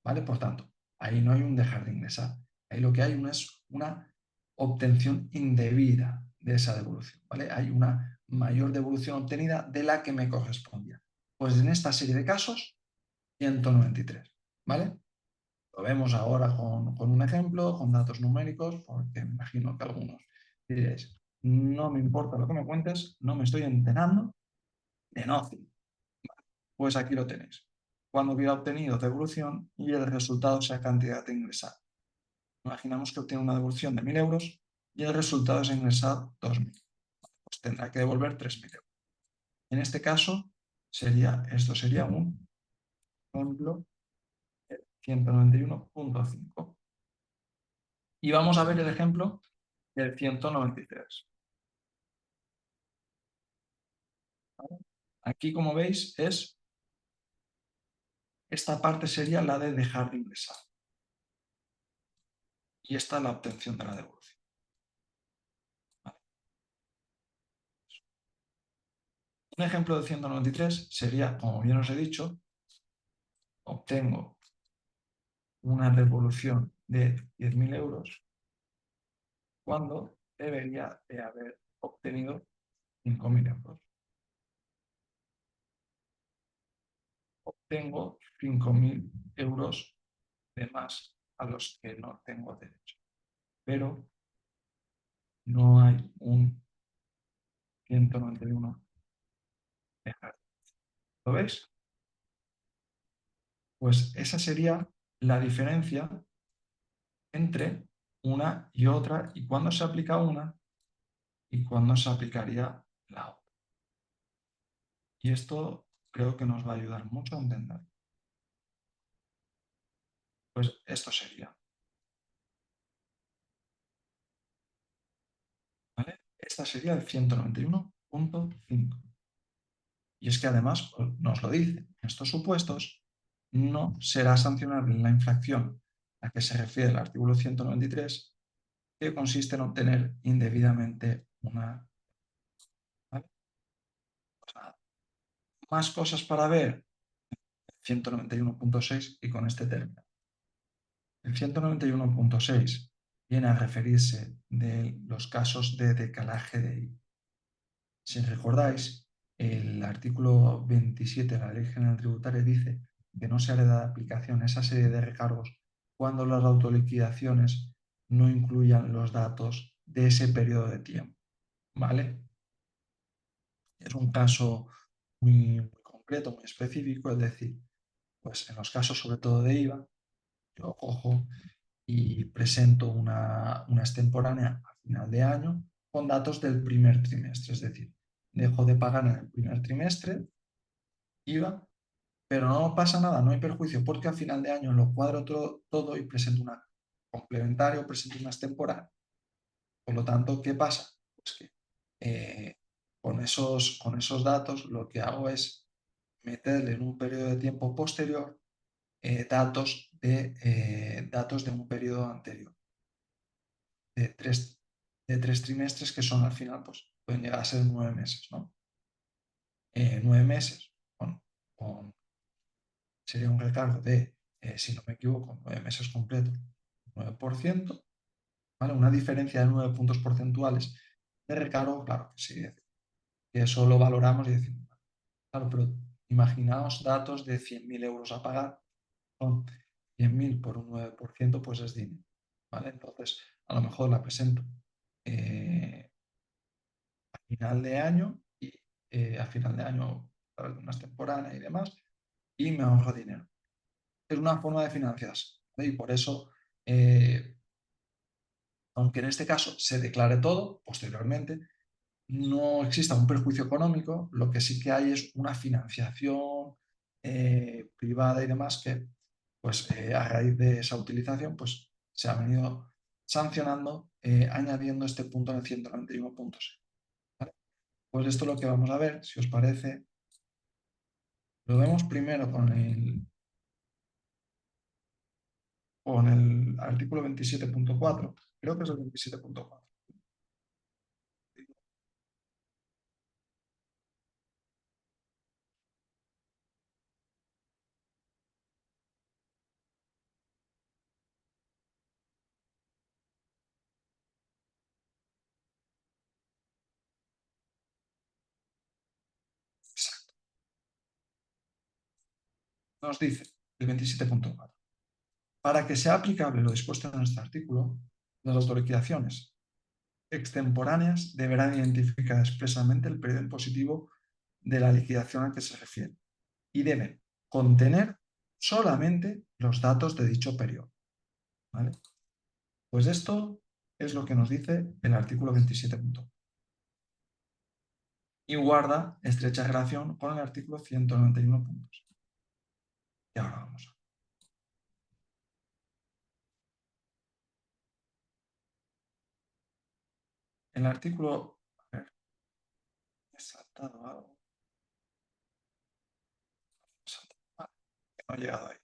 A: ¿Vale? Por tanto, ahí no hay un dejar de ingresar. Ahí lo que hay es una obtención indebida de esa devolución. ¿Vale? Hay una mayor devolución obtenida de la que me correspondía. Pues en esta serie de casos, 193. ¿Vale? Lo vemos ahora con un ejemplo, con datos numéricos, porque me imagino que algunos diréis, no me importa lo que me cuentes, no me estoy enterando de nothing. Pues aquí lo tenéis. Cuando hubiera obtenido devolución y el resultado sea cantidad de ingresar. Imaginamos que obtiene una devolución de 1.000 euros y el resultado es ingresar 2.000. Pues tendrá que devolver 3.000 euros. En este caso, esto sería un ejemplo 191.5. Y vamos a ver el ejemplo del 193. Aquí, como veis, esta parte sería la de dejar de ingresar. Y esta es la obtención de la devolución. ¿Vale? Un ejemplo de 193 sería, como bien os he dicho, obtengo una devolución de 10.000 euros cuando debería de haber obtenido 5.000 euros. Obtengo 5.000 euros de más a los que no tengo derecho. Pero no hay un 191 dejar. ¿Lo veis? Pues esa sería la diferencia entre una y otra y cuándo se aplica una y cuándo se aplicaría la otra. Y esto creo que nos va a ayudar mucho a entender. Pues esto sería, ¿vale? Esta sería el 191.5. Y es que además pues, nos lo dice, en estos supuestos no será sancionable la infracción a que se refiere el artículo 193, que consiste en obtener indebidamente una... ¿vale? Pues nada, más cosas para ver, 191.6 y con este término. El 191.6 viene a referirse de los casos de decalaje de IVA. Si recordáis, el artículo 27 de la Ley General Tributaria dice que no se hará de aplicación esa serie de recargos cuando las autoliquidaciones no incluyan los datos de ese periodo de tiempo. ¿Vale? Es un caso muy concreto, muy específico, es decir, pues en los casos sobre todo de IVA, yo cojo y presento una extemporánea a final de año con datos del primer trimestre, es decir, dejo de pagar en el primer trimestre IVA, pero no pasa nada, no hay perjuicio, porque a final de año lo cuadro todo y presento una complementaria o presento una extemporánea. Por lo tanto, ¿qué pasa? Pues que con esos datos lo que hago es meterle en un periodo de tiempo posterior datos de un periodo anterior, de tres trimestres que son al final, pues pueden llegar a ser 9 meses, ¿no? 9 meses sería un recargo de, si no me equivoco, 9 meses completos, 9%, ¿vale? Una diferencia de 9 puntos porcentuales de recargo, claro que sí, que eso lo valoramos y decimos, claro, pero imaginaos datos de 100.000 euros a pagar, son 100.000 por un 9%, pues es dinero, ¿vale? Entonces, a lo mejor la presento a final de año y a final de año a través de unas temporadas y demás, y me ahorro dinero. Es una forma de financiarse, ¿vale? Y por eso, aunque en este caso se declare todo, posteriormente no exista un perjuicio económico, lo que sí que hay es una financiación privada y demás que, pues a raíz de esa utilización, pues se ha venido sancionando añadiendo este punto en el 191.6. ¿Vale? Pues esto es lo que vamos a ver, si os parece. Lo vemos primero con el artículo 27.4, creo que es el 27.4. Exacto. Nos dice el 27.4. Para que sea aplicable lo dispuesto en este artículo, las autoliquidaciones extemporáneas deberán identificar expresamente el periodo impositivo de la liquidación a que se refiere y deben contener solamente los datos de dicho periodo. ¿Vale? Pues esto es lo que nos dice el artículo 27. Y guarda estrecha relación con el artículo 191 puntos. Y ahora vamos a... El artículo... A ver, he saltado algo. Vale, no he llegado ahí.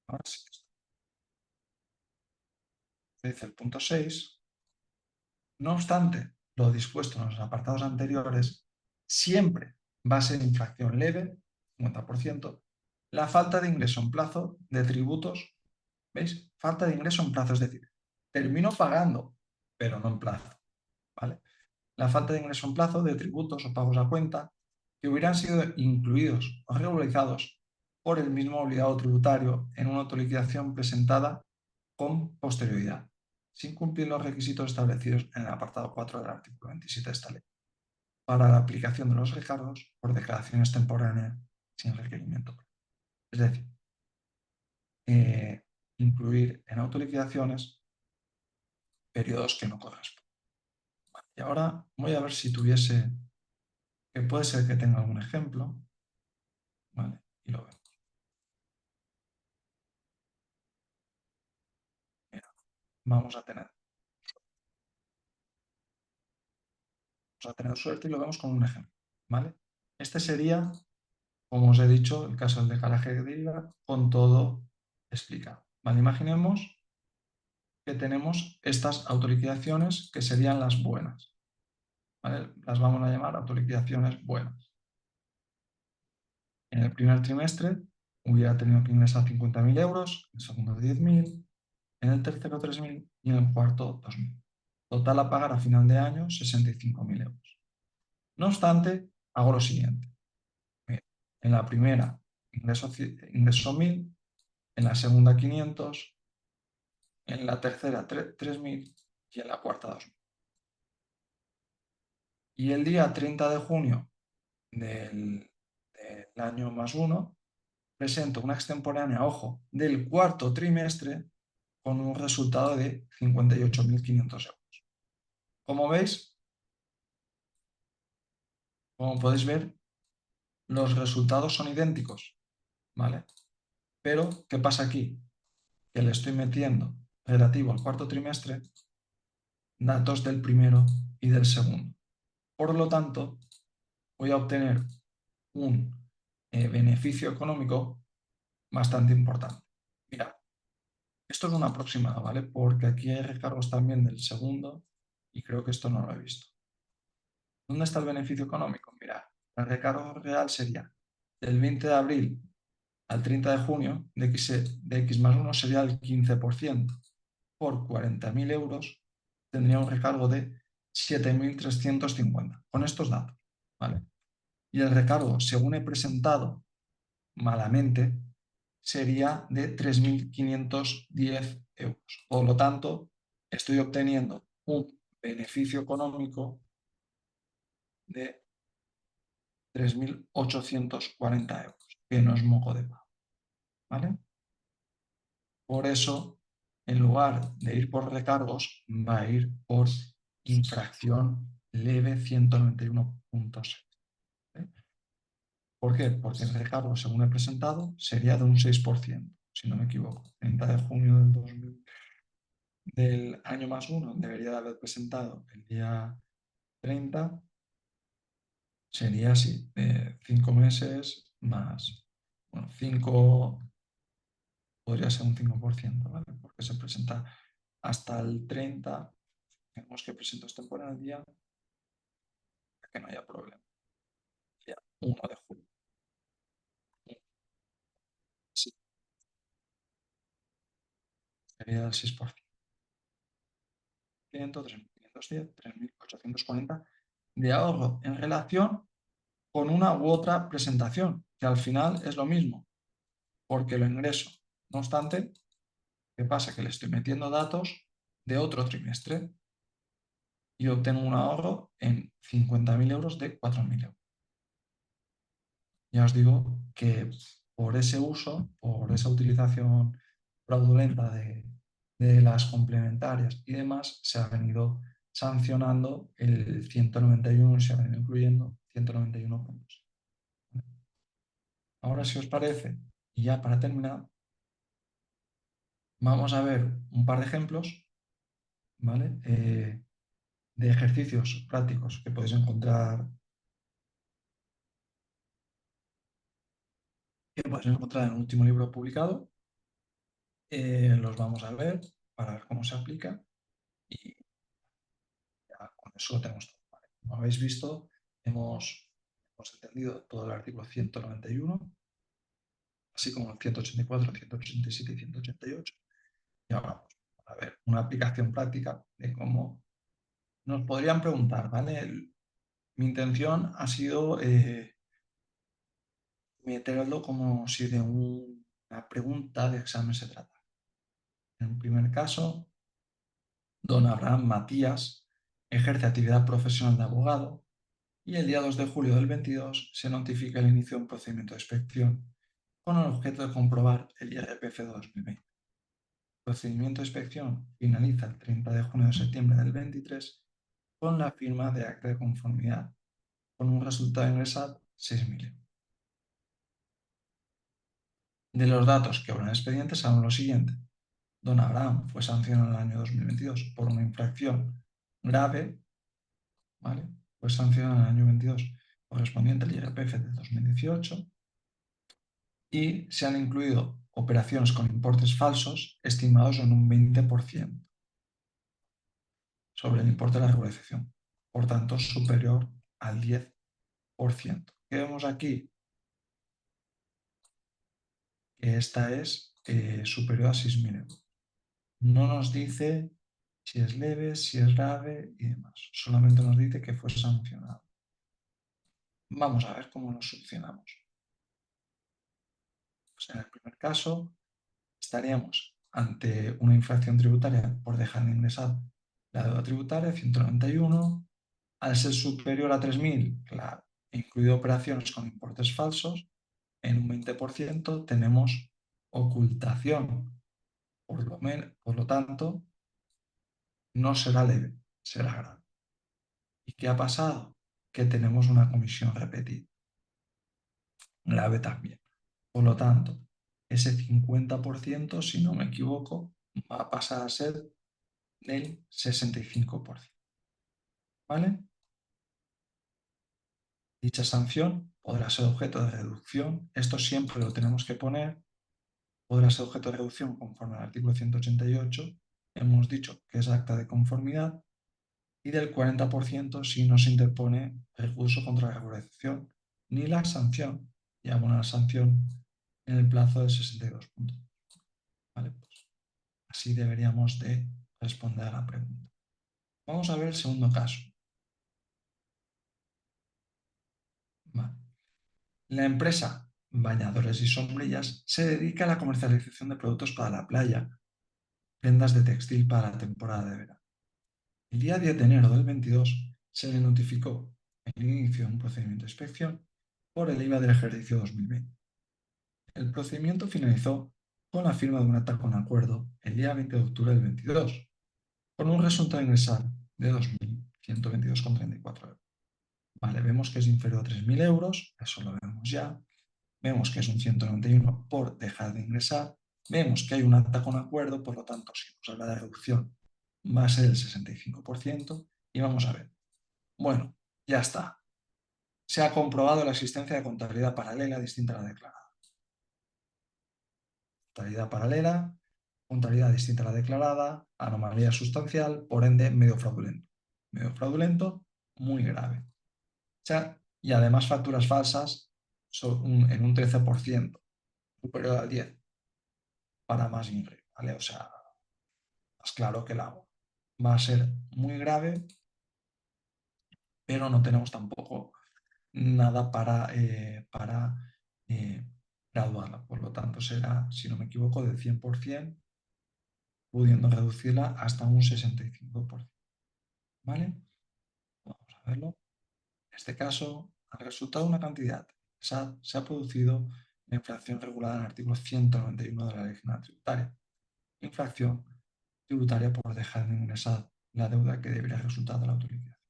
A: Ahora sí. Dice el punto 6. No obstante, lo dispuesto en los apartados anteriores siempre va a ser infracción leve, 50%, la falta de ingreso en plazo de tributos, ¿veis? Falta de ingreso en plazo, es decir, termino pagando, pero no en plazo, ¿vale? La falta de ingreso en plazo de tributos o pagos a cuenta que hubieran sido incluidos o regularizados por el mismo obligado tributario en una autoliquidación presentada con posterioridad. sin cumplir los requisitos establecidos en el apartado 4 del artículo 27 de esta ley, para la aplicación de los recargos por declaraciones temporáneas sin requerimiento. Es decir, incluir en autoliquidaciones periodos que no corresponden. Y ahora voy a ver si tuviese, que puede ser que tenga algún ejemplo, ¿vale? Y lo vemos. Mira, vamos a tener suerte y lo vemos con un ejemplo, ¿vale? Este sería, como os he dicho, el caso del decalaje de IVA con todo explicado. ¿Vale? Imaginemos que tenemos estas autoliquidaciones que serían las buenas, ¿vale? Las vamos a llamar autoliquidaciones buenas. En el primer trimestre hubiera tenido que ingresar 50.000 euros, en el segundo 10.000, en el tercero 3.000 y en el cuarto 2.000. Total a pagar a final de año 65.000 euros. No obstante, hago lo siguiente. En la primera ingreso 1.000, en la segunda 500, en la tercera 3.000 y en la cuarta 2.000. Y el día 30 de junio del año más uno, presento una extemporánea, ojo, del cuarto trimestre con un resultado de 58.500 euros. Como veis, como podéis ver, los resultados son idénticos, ¿vale? Pero, ¿qué pasa aquí? Que le estoy metiendo, relativo al cuarto trimestre, datos del primero y del segundo. Por lo tanto, voy a obtener un beneficio económico bastante importante. Mira, esto es un aproximado, ¿vale? Porque aquí hay recargos también del segundo y creo que esto no lo he visto. ¿Dónde está el beneficio económico? Mira, el recargo real sería del 20 de abril al 30 de junio de X más 1 sería el 15%. Por 40.000 euros tendría un recargo de 7.350 con estos datos, ¿vale? Y el recargo, según he presentado malamente, sería de 3.510 euros. Por lo tanto, estoy obteniendo un beneficio económico de 3.840 euros, que no es moco de pavo, ¿vale? Por eso, en lugar de ir por recargos, va a ir por infracción leve 191.6. ¿Eh? ¿Por qué? Porque el recargo, según he presentado, sería de un 6%, si no me equivoco. 30 de junio del año más uno debería de haber presentado el día 30, sería así, de 5 meses más, bueno, 5, podría ser un 5%, ¿vale? Porque se presenta hasta el 30, tenemos que presentar temporada el día para que no haya problema. Día 1 de julio. Sí, sería el 6%. 3.510, 3.840 de ahorro en relación con una u otra presentación, que al final es lo mismo, porque lo ingreso. No obstante, ¿qué pasa? Que le estoy metiendo datos de otro trimestre y obtengo un ahorro en 50.000 euros de 4.000 euros. Ya os digo que por ese uso, por esa utilización fraudulenta de las complementarias y demás, se ha venido sancionando el 191, se ha venido incluyendo 191 puntos. Ahora, si os parece, y ya para terminar, vamos a ver un par de ejemplos, ¿vale? De ejercicios prácticos que podéis encontrar en el último libro publicado. Los vamos a ver para ver cómo se aplica y ya con eso lo tenemos todo. ¿Vale? Como habéis visto, hemos entendido todo el artículo 191, así como el 184, 187 y 188. Y ahora vamos a ver una aplicación práctica de cómo nos podrían preguntar, ¿vale? Mi intención ha sido meterlo como si de una pregunta de examen se trata. En un primer caso, Don Abraham Matías ejerce actividad profesional de abogado y el día 2 de julio del 22 se notifica el inicio de un procedimiento de inspección con el objeto de comprobar el IRPF de 2020. El procedimiento de inspección finaliza el 30 de junio de septiembre del 23 con la firma de acta de conformidad, con un resultado ingresado 6.000 euros. De los datos que habrá en el expediente sabemos lo siguiente. Don Abraham fue sancionado en el año 2022 por una infracción grave, ¿vale? Fue sancionado en el año 22 correspondiente al IRPF de 2018 y se han incluido operaciones con importes falsos estimados en un 20% sobre el importe de la regularización, por tanto superior al 10%. ¿Qué vemos aquí? Que esta es superior a 6.000 euros. No nos dice si es leve, si es grave y demás. Solamente nos dice que fue sancionado. Vamos a ver cómo lo solucionamos. Pues en el primer caso, estaríamos ante una infracción tributaria por dejar de ingresar la deuda tributaria, 191. Al ser superior a 3.000, claro, incluido operaciones con importes falsos, en un 20% tenemos ocultación. Por lo tanto, no será leve, será grave. ¿Y qué ha pasado? Que tenemos una comisión repetida, grave también. Por lo tanto, ese 50%, si no me equivoco, va a pasar a ser del 65%. ¿Vale? Dicha sanción podrá ser objeto de reducción. Esto siempre lo tenemos que poner. Podrá ser objeto de reducción conforme al artículo 188. Hemos dicho que es acta de conformidad. Y del 40% si no se interpone recurso contra la regularización ni la sanción. Y abona la sanción en el plazo de 62 puntos. ¿Vale? Pues así deberíamos de responder a la pregunta. Vamos a ver el segundo caso. Vale. La empresa Bañadores y Sombrillas se dedica a la comercialización de productos para la playa, prendas de textil para la temporada de verano. El día 10 de enero del 22 se le notificó el inicio de un procedimiento de inspección por el IVA del ejercicio 2020. El procedimiento finalizó con la firma de un acta con acuerdo el día 20 de octubre del 22, con un resultado ingresal de 2.122,34 euros. Vale, vemos que es inferior a 3.000 euros, eso lo vemos ya. Vemos que es un 191 por dejar de ingresar. Vemos que hay un acta con acuerdo, por lo tanto, si nos habla de reducción, va a ser el 65%. Y vamos a ver. Bueno, ya está. Se ha comprobado la existencia de contabilidad paralela distinta a la declarada. Contabilidad paralela, contabilidad distinta a la declarada, anomalía sustancial, por ende, medio fraudulento. Medio fraudulento, muy grave. Y además facturas falsas en un 13%, superior al 10%, para más INRI, ¿vale? O sea, más claro que el agua. Va a ser muy grave, pero no tenemos tampoco nada para graduarla. Por lo tanto, será, si no me equivoco, del 100%, pudiendo reducirla hasta un 65%. ¿Vale? Vamos a verlo. En este caso, al resultado de una cantidad se ha producido la infracción regulada en el artículo 191 de la Ley General Tributaria. Infracción tributaria por dejar de ingresar la deuda que debería resultar de la autoliquidación.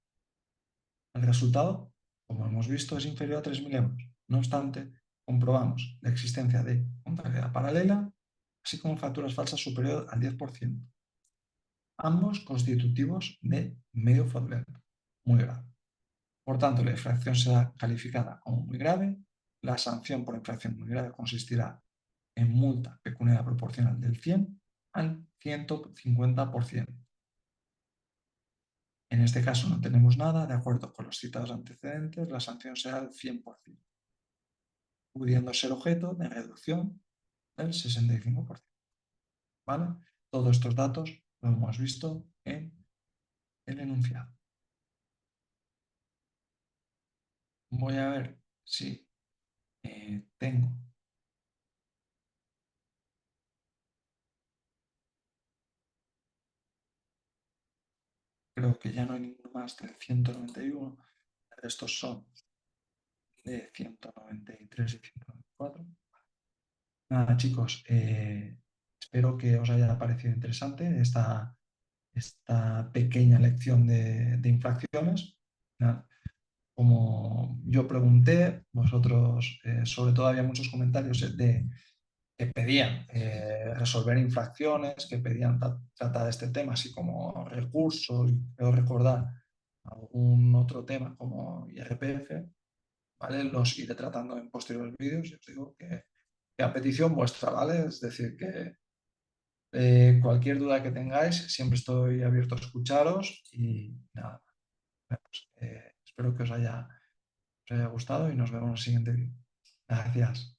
A: El resultado, como hemos visto, es inferior a 3.000 euros. No obstante, comprobamos la existencia de contabilidad paralela, así como facturas falsas superior al 10%, ambos constitutivos de medio fraudulento, muy grave. Por tanto, la infracción será calificada como muy grave. La sanción por infracción muy grave consistirá en multa pecuniaria proporcional del 100 al 150%. En este caso no tenemos nada, de acuerdo con los citados antecedentes, la sanción será del 100%, pudiendo ser objeto de reducción del 65%. ¿Vale? Todos estos datos los hemos visto en el enunciado. Voy a ver si tengo creo que ya no hay ninguno más de 191. Estos son de 193 y 194. Nada, chicos, espero que os haya parecido interesante esta pequeña lección de infracciones. Nada, como yo pregunté, vosotros, sobre todo había muchos comentarios que pedían resolver infracciones, que pedían tratar este tema así como recursos, y creo recordar algún otro tema como IRPF, ¿vale? Los iré tratando en posteriores vídeos y os digo que a petición vuestra, ¿vale? Es decir, que cualquier duda que tengáis, siempre estoy abierto a escucharos y nada, espero que os haya gustado y nos vemos en el siguiente vídeo. Gracias.